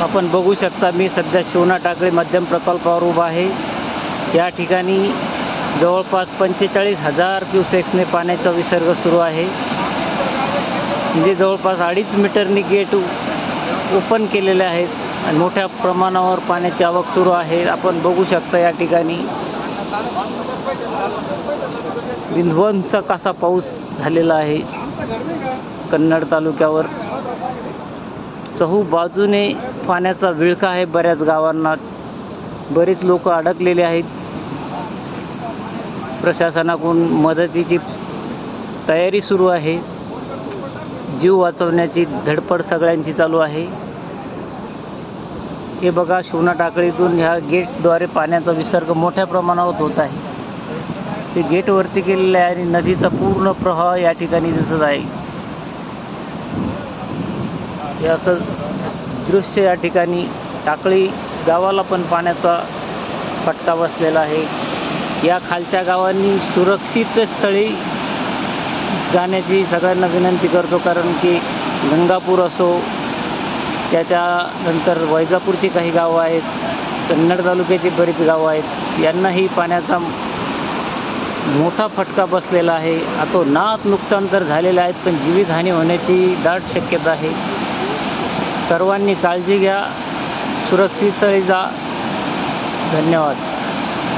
आपण बघू शकता, मी सध्या शिवना टाकळी मध्यम प्रकल्पावर उभा आहे। या ठिकाणी जवळपास 45,000 क्युसेक्सने पाण्याचा विसर्ग सुरू आहे। म्हणजे जवळपास 2.5 मीटरनी गेट ओपन केलेले आहेत आणि मोठ्या प्रमाणावर पाण्याची आवक सुरू आहे। आपण बघू शकता या ठिकाणी विध्वंसक असा पाऊस झालेला आहे कन्नड तालुक्यावर। चहू बाजूने पाण्याचा विळखा आहे, बऱ्याच गावांना बरेच लोक अडकलेले आहेत। प्रशासनाकडून मदतीची तयारी सुरू आहे, जीव वाचवण्याची धडपड सगळ्यांची चालू आहे। हे बघा, शिवना टाकळीतून ह्या गेटद्वारे पाण्याचा विसर्ग मोठ्या प्रमाणावर होत आहे। ते गेट वरती केलेले आहे आणि नदीचा पूर्ण प्रवाह या ठिकाणी दिसत आहे। हे असं दृश्य या ठिकाणी टाकळी गावाला पण पाण्याचा फटका बसलेला आहे। या खालच्या गावांनी सुरक्षित स्थळी जाण्याची सगळ्यांना विनंती करतो, कारण की गंगापूर असो, त्याच्यानंतर वैजापूरची काही गावं आहेत, कन्नड तालुक्याची बरीच गावं आहेत, यांनाही पाण्याचा मोठा फटका बसलेला आहे। अतोनात नुकसान तर झालेलं आहे, पण जीवितहानी होण्याची दाट शक्यता आहे। सर्वांनी काळजी घ्या, सुरक्षित स्थळी जा। धन्यवाद।